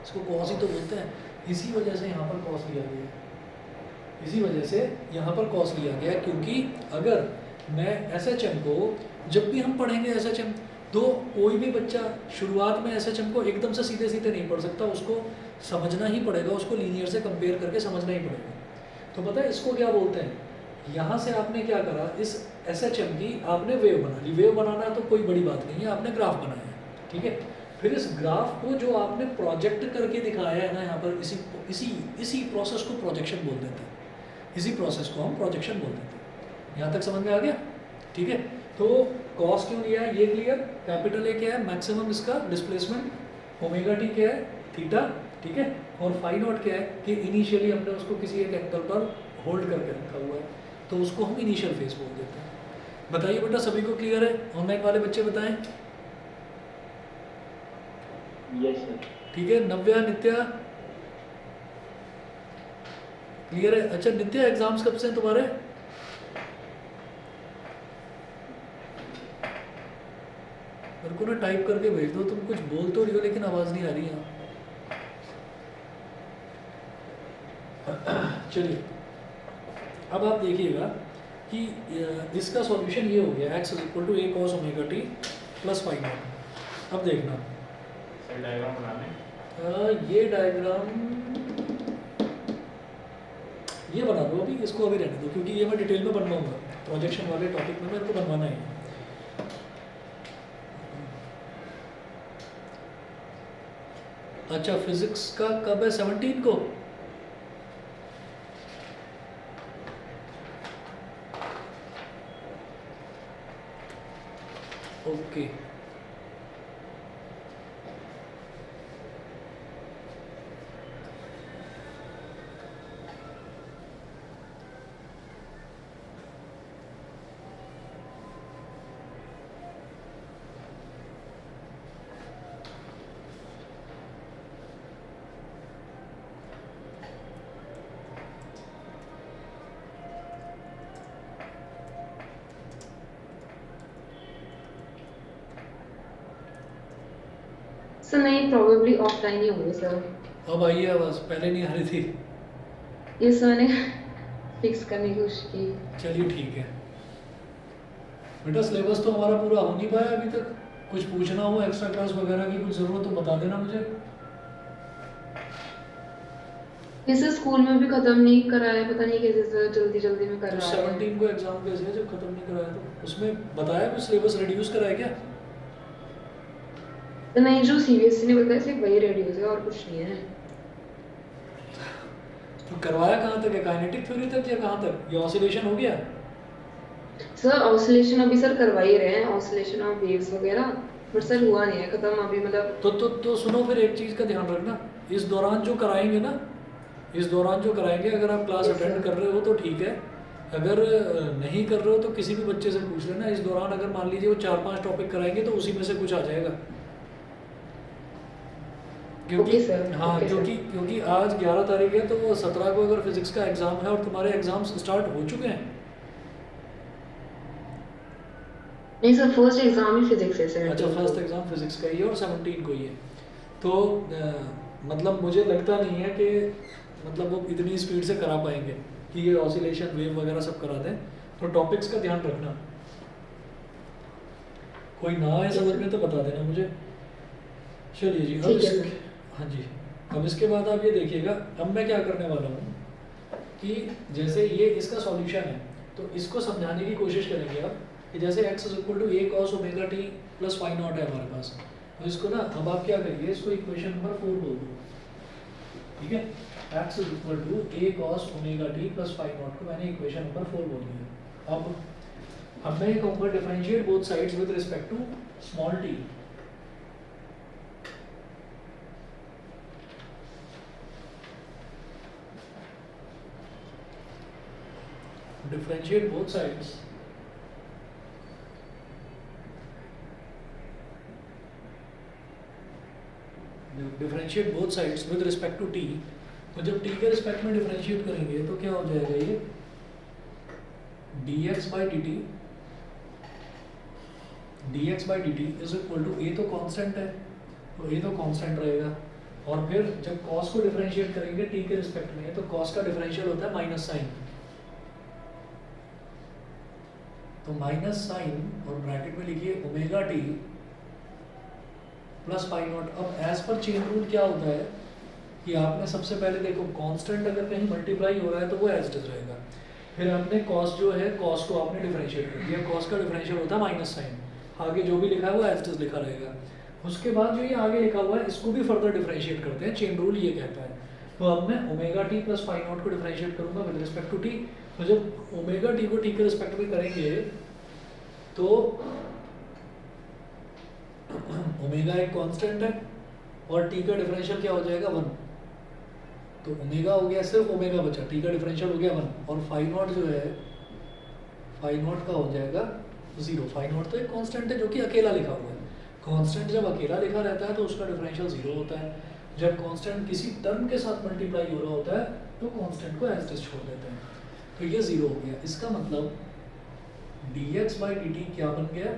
इसको कॉस ही तो बोलते हैं। इसी वजह से यहाँ पर कॉस लिया गया है, इसी वजह से यहाँ पर कॉस लिया गया, क्योंकि अगर मैं SHM को जब भी हम पढ़ेंगे SHM, तो कोई भी बच्चा शुरुआत में SHM को एकदम से सीधे सीधे नहीं पढ़ सकता, उसको समझना ही पड़ेगा, उसको लीनियर से कंपेयर करके समझना ही पड़ेगा। तो पता है इसको क्या बोलते हैं, यहाँ से आपने क्या करा, इस SHM की आपने वेव बना ली। वेव बनाना तो कोई बड़ी बात नहीं है, आपने ग्राफ बनाया है, ठीक है। फिर इस ग्राफ को जो आपने प्रोजेक्ट करके दिखाया है ना यहाँ पर, इसी प्रोसेस को प्रोजेक्शन बोल देते हैं, इसी प्रोसेस को हम प्रोजेक्शन बोल देते हैं। यहाँ तक समझ में आ गया, ठीक है। तो कॉस क्यों लिया है ये क्लियर, कैपिटल ए क्या है, मैक्सिमम इसका डिस्प्लेसमेंट, ओमेगा टी क्या है, थीटा, ठीक है, और फाई नॉट क्या है कि इनिशियली हमने उसको किसी एक एंगल पर होल्ड करके रखा हुआ है, तो उसको हम इनिशियल फेज बोल देते हैं। बताइए बेटा सभी को क्लियर है, ऑनलाइन वाले बच्चे बताएं। Yes sir. ठीक है, नव्या नित्या क्लियर है। अच्छा नित्या, एग्जाम्स कब से हैं तुम्हारे? मेरे को ना टाइप करके भेज दो, तुम कुछ बोल तो रही हो लेकिन आवाज़ नहीं आ रही यहाँ। चलिए अब आप देखिएगा कि इसका सॉल्यूशन ये हो गया, x = a cos omega t + phi naught. अब देखना सर डायग्राम बनाने, ये डायग्राम ये बना दो, अभी इसको अभी रहने दो, क्योंकि ये मैं डिटेल में बनवाऊंगा प्रोजेक्शन वाले टॉपिक में, मेरे को बनवाना है। अच्छा फिजिक्स का कब है, 17 को? ओके सर नहीं, प्रोबेबली ऑफलाइन ही होंगे सर। अब आई है आवाज़, पहले नहीं आ रही थी। ये सर ने फिक्स करने की कोशिश की। चलिए ठीक है बेटा, सिलेबस तो हमारा पूरा हो नहीं पाया अभी तक। कुछ पूछना हो एक्स्ट्रा क्लास वगैरह की कुछ ज़रूरत तो बता देना मुझे। ये सर स्कूल में भी खत्म नहीं कराया, पता नहीं कैसे सर जल्दी जल्दी में कर तो रहा है। 17 को एग्जाम कैसे है जब खत्म नहीं कराया, तो उसमें बताया कुछ सिलेबस रिड्यूस कराया क्या? तो नहीं, जो सीबीएसई ने बताया सिर्फ वही रेडियोस है और कुछ नहीं है। तो करवाया कहाँ तक है, काइनेटिक थ्योरी तक या कहाँ तक, ये ऑसिलेशन हो गया? सर ऑसिलेशन अभी सर करवा ही रहे हैं, ऑसिलेशन ऑफ वेव्स वगैरह, बट सर हुआ नहीं है खत्म अभी, मतलब। तो सुनो, फिर एक चीज़ का ध्यान रखना, इस दौरान जो कराएंगे ना, इस दौरान जो कराएंगे, अगर आप क्लास Yes, अटेंड sir. कर रहे हो तो ठीक है, अगर नहीं कर रहे हो तो किसी भी बच्चे से पूछ लेना। इस दौरान अगर मान लीजिए वो 4-5 टॉपिक कराएंगे तो उसी में से कुछ आ जाएगा, क्योंकि Okay, sir. हाँ Okay, sir. क्योंकि आज 11 तारीख है, तो वो 17 को अगर फिजिक्स का एग्ज़ाम है और तुम्हारे एग्ज़ाम्स स्टार्ट हो चुके हैं। नहीं सर, फर्स्ट एग्जाम ही फिजिक्स है सर। अच्छा फर्स्ट एग्ज़ाम फिजिक्स का ही है और 17 को ही है, तो मतलब मुझे लगता नहीं है कि मतलब वो इतनी स्पीड से करा पाएंगे कि ये ऑसिलेशन वेव वगैरह सब करा दें। तो टॉपिक्स का ध्यान रखना, कोई ना आए समझ में तो बता देना मुझे। चलिए जी, अब ठीक है इस सर। हाँ जी, अब इसके बाद आप ये देखिएगा, अब मैं क्या करने वाला हूँ कि जैसे ये इसका सॉल्यूशन है, तो इसको समझाने की कोशिश करेंगे आप कि जैसे x = a cos omega t + phi naught है हमारे पास, तो इसको ना अब आप क्या करिए, इसको इक्वेशन नंबर 4 बोल दो, ठीक है। x = a cos omega t + phi naught को मैंने इक्वेशन नंबर 4 बोल दिया। अब मैं ये कहूँगा differentiate both sides with respect to small t, differentiate both sides with respect to t। तो जब t के रिस्पेक्ट में डिफरेंशिएट करेंगे तो क्या हो जाएगा ये dx by dt is equal to a तो कांस्टेंट है तो a तो कांस्टेंट रहेगा, और फिर जब cos को डिफरेंशिएट करेंगे t के रिस्पेक्ट में तो cos का डिफरेंशियल होता है माइनस साइन, तो माइनस साइन और ब्रैकेट में लिखिए omega t plus pi not. अब एज पर चेन रूल क्या होता है कि आपने सबसे पहले देखो कांस्टेंट अगर कहीं मल्टीप्लाई हो रहा है तो वो एज इट इज रहेगा, फिर आपने कॉस जो है कॉस को आपने डिफरेंशिएट कर दिया, कॉस का डिफरेंशियल होता है माइनस साइन, आगे जो भी लिखा है वो एज इट इज लिखा रहेगा। उसके बाद जो ये आगे लिखा हुआ है इसको भी फर्दर डिफरेंशिएट करते हैं, चेन रूल ये कहता है। तो अब मैं omega t plus pi not को डिफरेंशिएट करूंगा विद रिस्पेक्ट टू टी, तो जब ओमेगा टी को टी के रिस्पेक्ट में करेंगे तो ओमेगा एक कांस्टेंट है और टी का डिफरेंशियल क्या हो जाएगा 1, तो ओमेगा हो गया, सिर्फ ओमेगा बचा, टी का डिफरेंशियल हो गया 1, और फाई नॉट जो है फाई नॉट का हो जाएगा 0। फाई नॉट तो एक कांस्टेंट है जो कि अकेला लिखा हुआ है, कांस्टेंट जब अकेला लिखा रहता है तो उसका डिफरेंशियल 0 होता है, जब कांस्टेंट किसी टर्म के साथ मल्टीप्लाई हो रहा होता है तो कांस्टेंट को एज इट इज छोड़ देते हैं, तो ये 0 हो गया। इसका मतलब dx by dt क्या बन गया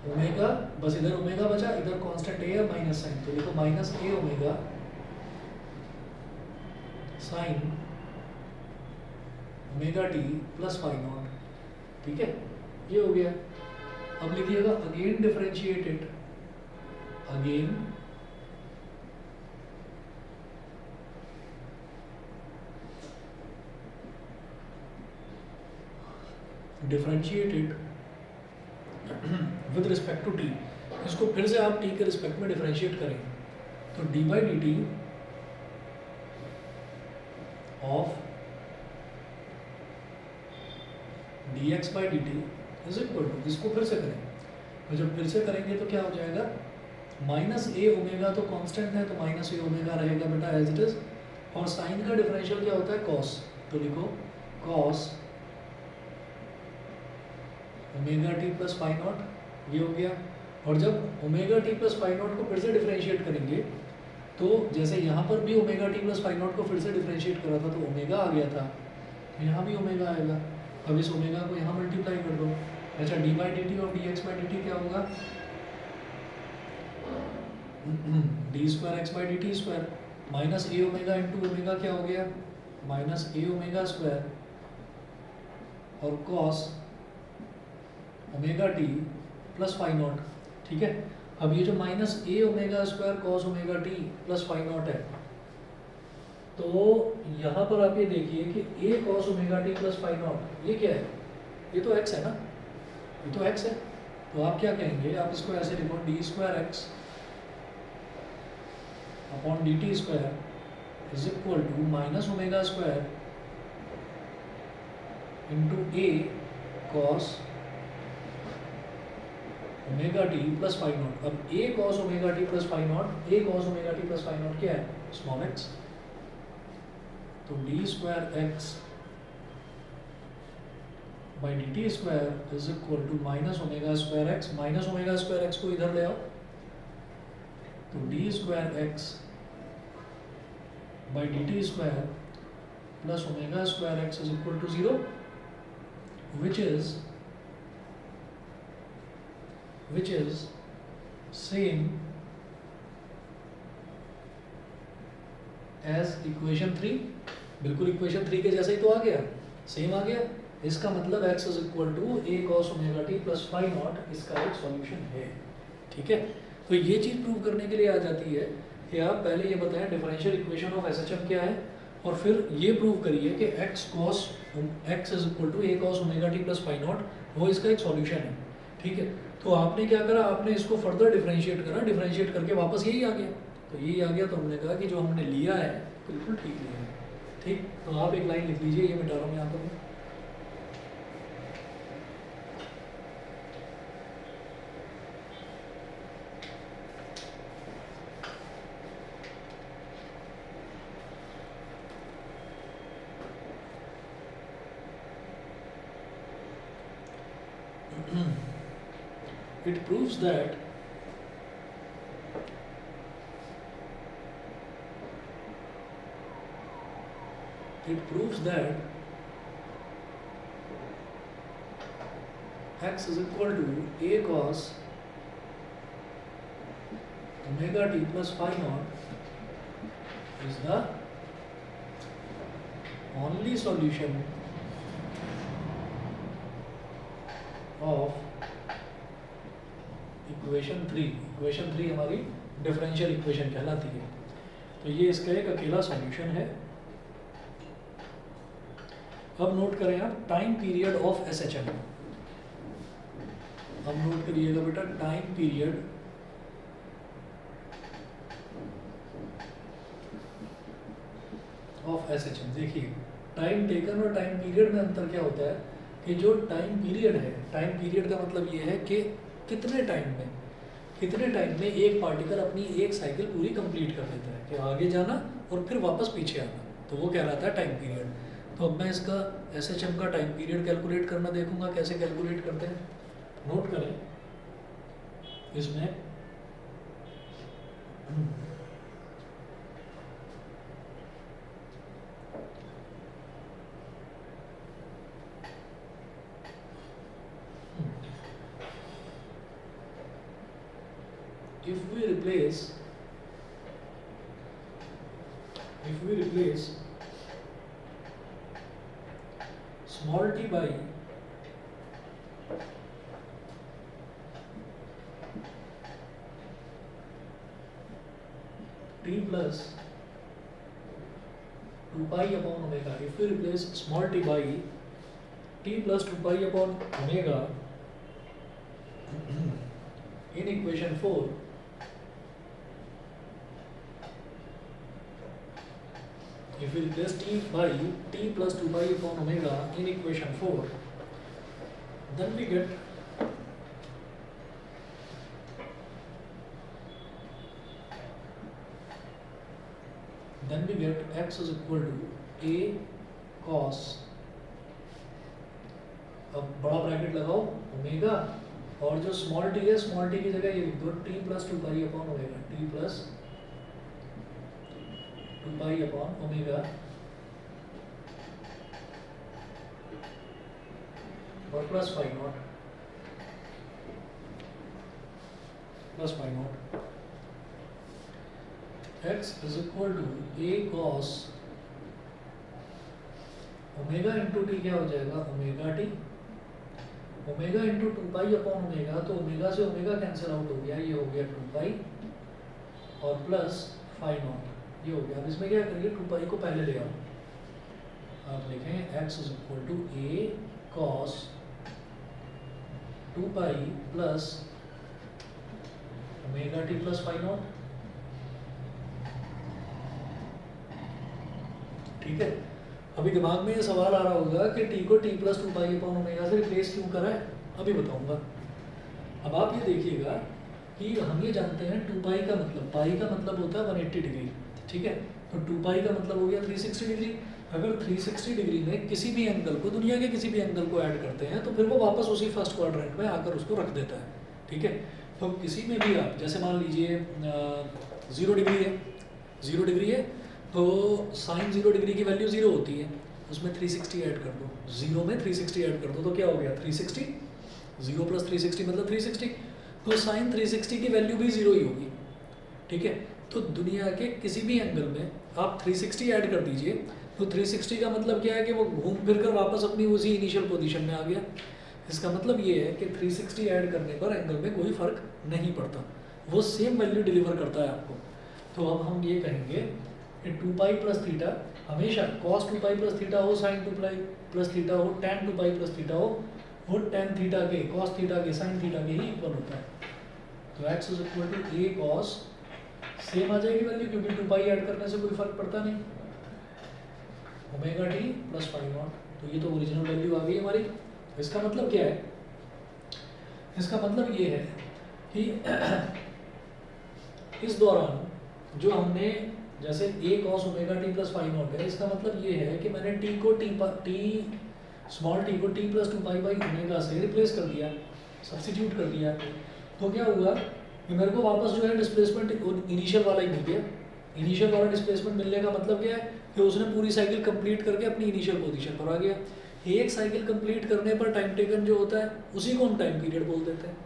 ओमेगा, बस इधर ओमेगा बचा, इधर कांस्टेंट a है माइनस साइन, तो देखो minus a omega sine omega t plus phi naught, ठीक है, ये हो गया। अब लिखिएगा again differentiated, again differentiated with respect to t. इसको फिर से आप टी के रिस्पेक्ट में डिफरेंशिएट करें तो d by d t of d x by d t is equal to, इसको फिर से करें तो जब फिर से करेंगे तो क्या हो जाएगा माइनस ए ओमेगा, तो कांस्टेंट है तो माइनस ए ओमेगा रहेगा बेटा एज इट इज, और साइन का डिफरेंशियल क्या होता है कॉस, तो लिखो cos omega t plus pi not, ये हो गया। और जब omega t plus pi not को फिर से डिफरेंशिएट करेंगे तो जैसे यहाँ पर भी omega t plus pi not को फिर से डिफरेंशिएट करा था तो ओमेगा आ गया था, तो यहाँ भी ओमेगा आएगा। अब इस ओमेगा को यहाँ मल्टीप्लाई कर दो, अच्छा डी बाई डी टी और d x by d t क्या होगा d square x by d t square minus a omega into omega क्या हो गया माइनस ए ओमेगा स्क्वायर और cos omega t plus phi naught, ठीक है। अब ये जो minus a omega square cos omega t plus phi naught है, तो यहाँ पर आप ये देखिए कि a cos omega t plus phi not ये क्या है, ये तो एक्स है ना, ये तो एक्स है, तो आप क्या कहेंगे, आप इसको ऐसे लिखो d square x upon d t square is equal to minus omega square into a cos omega t plus phi naught. अब a cos omega t plus phi naught, a cos omega t plus phi naught क्या है small x, तो d square x by d t square is equal to minus omega square x, minus omega square x को इधर ले आओ तो d square x by d t square plus omega square x is equal to 0 which is same as equation 3, बिल्कुल equation 3 के जैसा ही तो आ गया, सेम आ गया। इसका मतलब x is equal to a cos omega t plus phi naught, इसका एक सॉल्यूशन है, ठीक है। तो ये चीज़ प्रूव करने के लिए आ जाती है कि आप पहले ये बताएं डिफरेंशियल इक्वेशन ऑफ एसएचएम क्या है, और फिर ये प्रूव करिए कि x cos x is equal to a cos omega t plus phi naught वो इसका एक सॉल्यूशन है, ठीक है। तो आपने क्या करा, आपने इसको फर्दर डिफरेंशिएट करा, डिफरेंशिएट करके वापस यही आ गया, तो यही आ गया, तो हमने कहा कि जो हमने लिया है बिल्कुल ठीक लिया है, ठीक। तो आप एक लाइन लिख लीजिए, ये मिटा रहा हूँ यहाँ पर मैं। it proves that x is equal to a cos omega t plus phi naught is the only solution of equation 3। Equation 3 हमारी डिफरेंशियल इक्वेशन कहलाती है। तो ये इसका एक अकेला सॉल्यूशन है। अब नोट करें आप टाइम पीरियड ऑफ SHM। अब नोट करिएगा बेटा टाइम पीरियड ऑफ SHM। देखिए टाइम टेकन और टाइम पीरियड में अंतर क्या होता है कि जो टाइम पीरियड है, टाइम पीरियड का मतलब ये है कि कितने टाइम में एक पार्टिकल अपनी एक साइकिल पूरी कंप्लीट कर लेता है, कि आगे जाना और फिर वापस पीछे आना, तो वो कहलाता है टाइम पीरियड। तो अब मैं इसका SHM का टाइम पीरियड कैलकुलेट करना देखूंगा कैसे कैलकुलेट करते हैं। नोट करें इसमें if we replace small t by t plus 2 pi upon omega, if we replace small t by t plus 2 pi upon omega in equation 4, if we replace t by t plus 2 pi upon omega in equation 4, then we get x is equal to a cos, अब बड़ा bracket लगाओ omega, और जो small t है small t की जगह ये लिख दो t plus 2 pi upon omega, t plus 2 pi upon omega और plus phi naught, plus phi naught। x is equal to a cos omega into T क्या हो जाएगा omega T, omega into 2 pi upon omega, तो omega से omega cancel out हो गया, ये हो गया 2 पाई और प्लस फाई नॉट, ये हो गया। अब इसमें क्या करिए 2 पाई को पहले ले आओ, आप लिखें x is equal to a cos 2 pi plus omega t plus phi naught, ठीक है। अभी दिमाग में ये सवाल आ रहा होगा कि t को t plus 2 pi upon omega से रिप्लेस क्यों करा है, अभी बताऊंगा। अब आप ये देखिएगा कि हम ये जानते हैं 2 पाई का मतलब, पाई का मतलब होता है 180 डिग्री, ठीक है। तो 2 पाई का मतलब हो गया 360 डिग्री। अगर 360 डिग्री में किसी भी एंगल को, दुनिया के किसी भी एंगल को ऐड करते हैं तो फिर वो वापस उसी फर्स्ट क्वाड्रेंट में आकर उसको रख देता है, ठीक है। तो किसी में भी आप जैसे मान लीजिए 0 डिग्री है, 0 डिग्री है तो साइन 0 डिग्री की वैल्यू 0 होती है, उसमें 360 ऐड कर दो, 0 में 360 ऐड कर दो तो क्या हो गया 360, 0 प्लस 360 मतलब 360, तो साइन 360 की वैल्यू भी 0 ही होगी, ठीक है। तो दुनिया के किसी भी एंगल में आप 360 ऐड कर दीजिए, तो 360 का मतलब क्या है कि वो घूम फिर कर वापस अपनी उसी इनिशियल पोजीशन में आ गया। इसका मतलब ये है कि 360 ऐड करने पर एंगल में कोई फर्क नहीं पड़ता, वो सेम वैल्यू डिलीवर करता है आपको। तो अब हम ये कहेंगे कि 2 पाई प्लस थीटा हमेशा cos 2 पाई प्लस थीटा हो, sin 2 पाई प्लस थीटा हो, tan 2 पाई प्लस थीटा हो, वो tan थीटा के, cos थीटा के, sin थीटा के ही इक्वल होता है। तो x is equal to a cos, same आ जाएगी वैल्यू क्योंकि 2 पाई ऐड करने से कोई फर्क पड़ता नहीं, omega t plus phi naught, तो ये तो ओरिजिनल वैल्यू आ गई हमारी। इसका मतलब क्या है, इसका मतलब ये है कि इस दौरान जो हमने जैसे a cos omega t plus phi naught है, इसका मतलब ये है कि मैंने t को t स्मॉल टी को टी प्लस 2 पाई से रिप्लेस कर दिया, सब्सटीट्यूट कर दिया, तो क्या हुआ कि मेरे को वापस जो है डिस्प्लेसमेंट इनिशियल वाला ही मिल गया। इनिशियल वाला डिस्प्लेसमेंट मिलने का मतलब क्या है कि उसने पूरी साइकिल कंप्लीट करके अपनी इनिशियल पोजीशन पर आ गया। एक साइकिल कंप्लीट करने पर टाइम टेकन जो होता है उसी को हम टाइम पीरियड बोल देते हैं,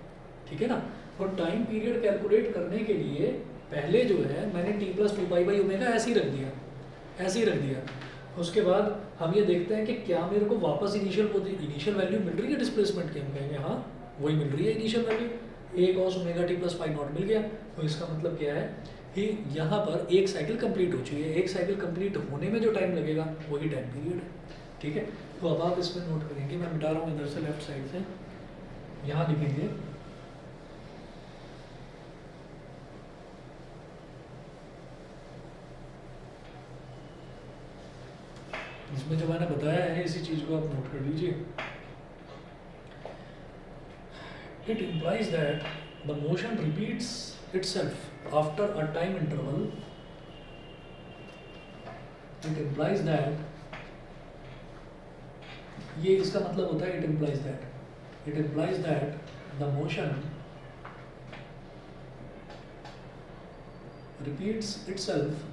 ठीक है ना। और टाइम पीरियड कैलकुलेट करने के लिए पहले जो है मैंने टी प्लस 2 पाई ऐसे ही रख दिया, ऐसे ही रख दिया। उसके बाद हम ये देखते हैं कि क्या मेरे को वापस इनिशियल वैल्यू मिल रही है डिस्प्लेसमेंट की। हम कहेंगे हाँ वही मिल रही है initial value, a cos omega t plus pi naught मिल गया। तो इसका मतलब क्या है कि यहाँ पर एक साइकिल कंप्लीट हो चुकी है, एक साइकिल कंप्लीट होने में जो टाइम लगेगा वही टाइम पीरियड है, ठीक है। तो अब आप इसमें नोट करेंगे, मैं मिटा रहा हूँ इधर से लेफ्ट साइड से, यहाँ लिखेंगे इसमें जो मैंने बताया है इसी चीज़ को आप नोट कर लीजिए। It implies that the motion repeats itself after a time interval. It implies that, ये इसका मतलब होता है it implies that the motion repeats itself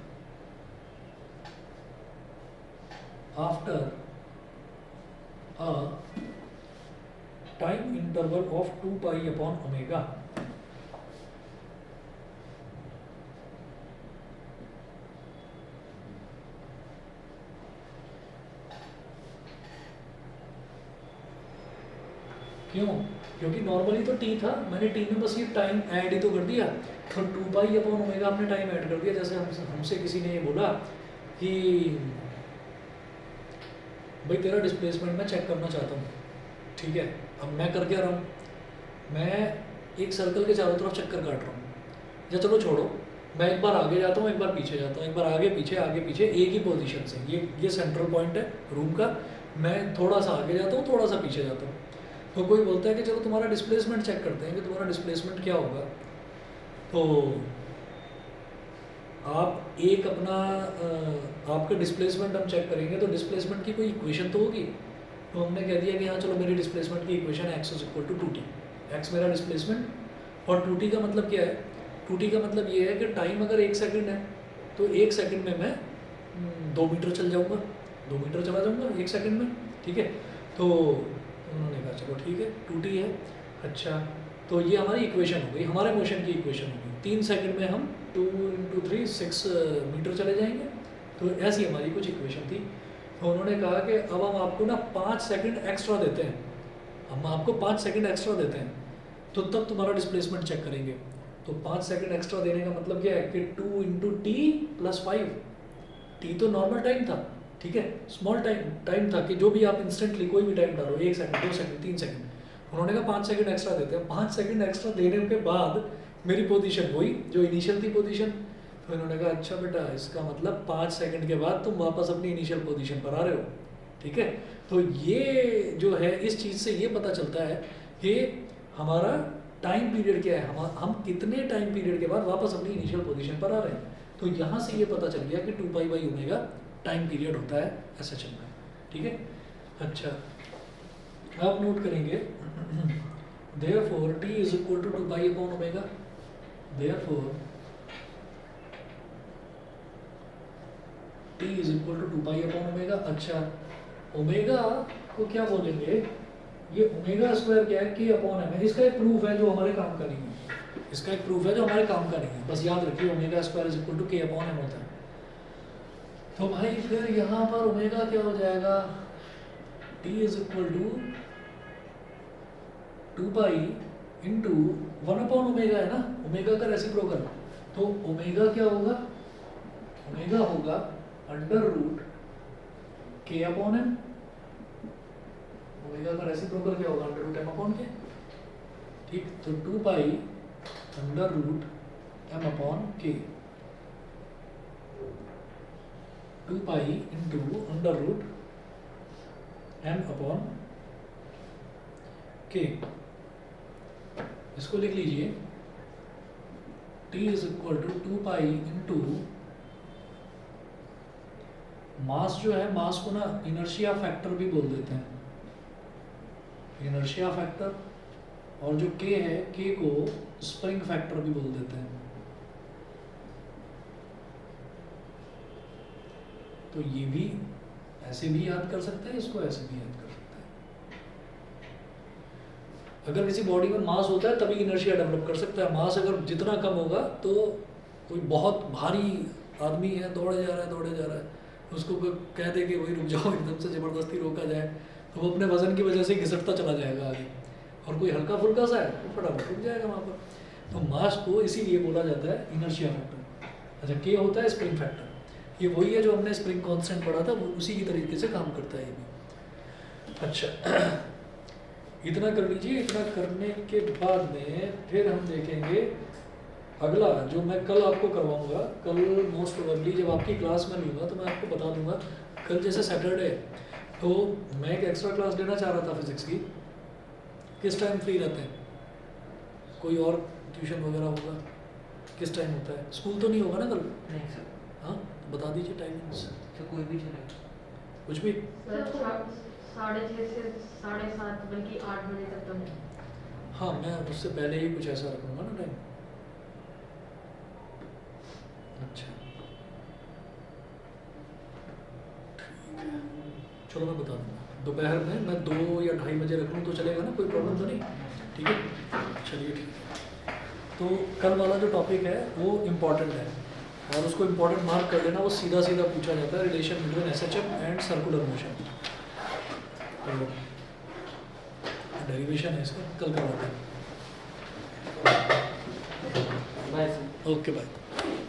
after a time interval of 2 pi upon omega. क्यों? क्योंकि नॉर्मली तो टी था, मैंने टी में बस ये टाइम ऐड ही तो कर दिया, तो 2 पाई अपॉन ओमेगा हमने टाइम ऐड कर दिया। जैसे हमसे किसी ने ये बोला कि भाई तेरा डिस्प्लेसमेंट मैं चेक करना चाहता हूँ, ठीक है। अब मैं कर क्या रहा हूँ, मैं एक सर्कल के चारों तरफ चक्कर काट रहा हूँ, या चलो छोड़ो, मैं एक बार आगे जाता हूँ एक बार पीछे जाता हूँ, एक बार आगे पीछे एक ही पोजीशन से, ये सेंट्रल पॉइंट है रूम का, मैं थोड़ा सा आगे जाता हूँ थोड़ा सा पीछे जाता हूँ। तो कोई बोलता है कि चलो तुम्हारा डिस्प्लेसमेंट चेक करते हैं कि तुम्हारा डिस्प्लेसमेंट क्या होगा। तो आप एक अपना आपका डिस्प्लेसमेंट हम चेक करेंगे तो डिस्प्लेसमेंट की कोई इक्वेशन तो होगी। तो हमने कह दिया कि हाँ चलो मेरी डिस्प्लेसमेंट की इक्वेशन है x = 2t, x मेरा डिस्प्लेसमेंट और 2t का मतलब क्या है, 2t का मतलब ये है कि टाइम अगर 1 सेकंड है तो 1 सेकंड में मैं 2 मीटर चल जाऊँगा, 2 मीटर चला जाऊँगा 1 सेकंड में, ठीक है। तो उन्होंने कहा चलो ठीक है 2t है, अच्छा तो ये हमारी इक्वेशन हो गई, हमारे मोशन की इक्वेशन हो गई। 3 सेकंड में हम 2 × 3 6 मीटर चले जाएंगे, तो ऐसी हमारी कुछ इक्वेशन थी। तो उन्होंने कहा कि अब हम आपको ना 5 सेकंड एक्स्ट्रा देते हैं, हम आपको 5 सेकंड एक्स्ट्रा देते हैं, तो तब तुम्हारा डिस्प्लेसमेंट चेक करेंगे। तो 5 सेकंड एक्स्ट्रा देने का मतलब क्या है कि 2 × t + 5, t तो नॉर्मल टाइम था, ठीक है, स्मॉल टाइम था कि जो भी आप इंस्टेंटली कोई भी टाइम डालो 1 सेकंड 2 सेकंड 3 सेकंड, उन्होंने कहा 5 सेकंड एक्स्ट्रा देते हैं। 5 सेकंड एक्स्ट्रा देने के बाद मेरी पोजीशन वही जो इनिशियल थी पोजीशन। तो इन्होंने कहा अच्छा बेटा इसका मतलब 5 सेकंड के बाद तुम वापस अपनी इनिशियल पोजीशन पर आ रहे हो, ठीक है। तो ये जो है इस चीज़ से ये पता चलता है कि हमारा टाइम पीरियड क्या है, हम कितने टाइम पीरियड के बाद वापस अपनी इनिशियल पोजीशन पर आ रहे हैं। तो यहाँ से ये पता चल गया कि 2 pi by omega time period होता है SHM में, ठीक है। अच्छा आप नोट करेंगे therefore t is equal to 2 pi upon omega, therefore t is equal to 2 pi upon omega। अच्छा ओमेगा को क्या बोलेंगे, ये ओमेगा स्क्वायर क्या है k अपॉन m है, इसका एक प्रूफ है जो हमारे काम का नहीं है, इसका एक प्रूफ है जो हमारे काम का नहीं है, बस याद रखिए omega square is equal to k upon m होता है। तो भाई फिर यहाँ पर ओमेगा क्या हो जाएगा, t is equal to 2 pi into 1 upon omega है ना, ओमेगा का रेसिप्रोकल। तो ओमेगा क्या होगा, ओमेगा होगा under root k upon m, omega का रेसिप्रोकल क्या होगा under root m upon k, ठीक। तो 2 pi under root m upon k, 2 pi into under root m upon k, इसको लिख लीजिए t is equal to 2 pi into mass जो है, मास को ना इनर्शिया फैक्टर भी बोल देते हैं, इनर्शिया फैक्टर, और जो के है के को स्प्रिंग फैक्टर भी बोल देते हैं। तो ये भी ऐसे भी याद कर सकते हैं, इसको ऐसे भी याद कर सकते हैं। अगर किसी बॉडी में मास होता है तभी इनर्शिया डेवलप कर सकता है। मास अगर जितना कम होगा तो कोई बहुत भारी आदमी है, दौड़े जा रहा है, उसको कोई कह दे कि भाई रुक जाओ, एकदम से ज़बरदस्ती रोका जाए तो वो अपने वजन की वजह से घिसटता चला जाएगा आगे। और कोई हल्का फुल्का सा है तो फटाफट रुक जाएगा वहाँ पर। तो मास को इसीलिए बोला जाता है इनर्शिया फैक्टर। अच्छा, के होता है स्प्रिंग फैक्टर। ये वही है जो हमने स्प्रिंग कांस्टेंट पढ़ा था, वो उसी की तरीके से काम करता है ये भी। अच्छा, इतना कर लीजिए। इतना करने के बाद में फिर हम देखेंगे अगला जो मैं कल आपको करवाऊंगा। कल मोस्ट प्रोबेबली जब आपकी क्लास में लूँगा तो मैं आपको बता दूंगा। कल जैसे सैटरडे तो मैं एक एक्स्ट्रा क्लास लेना चाह रहा था फिजिक्स की। किस टाइम फ्री रहते हैं? कोई और ट्यूशन वगैरह होगा? किस टाइम होता है? स्कूल तो नहीं होगा ना कल? नहीं सर। हाँ, तो बता दीजिए टाइमिंग्स। तो कोई भी चलेगा। कुछ भी। सर 6:30 से 7:30 बल्कि 8 बजे तक तो है। हाँ, मैं उससे पहले ही कुछ ऐसा रखूँगा ना टाइम। अच्छा, ठीक है, चलो मैं बता दूँगा। दोपहर में मैं 2 या 2:30 बजे रख लूँ तो चलेगा ना? कोई प्रॉब्लम तो नहीं? ठीक है, चलिए ठीक है। तो कल वाला जो टॉपिक है वो इम्पॉर्टेंट है और उसको इम्पॉर्टेंट मार्क कर लेना। वो सीधा सीधा पूछा जाता है, relation between SHM and circular motion. तो डेरिवेशन है इसका, कल करवाते हैं। Bye sir. Okay, bye.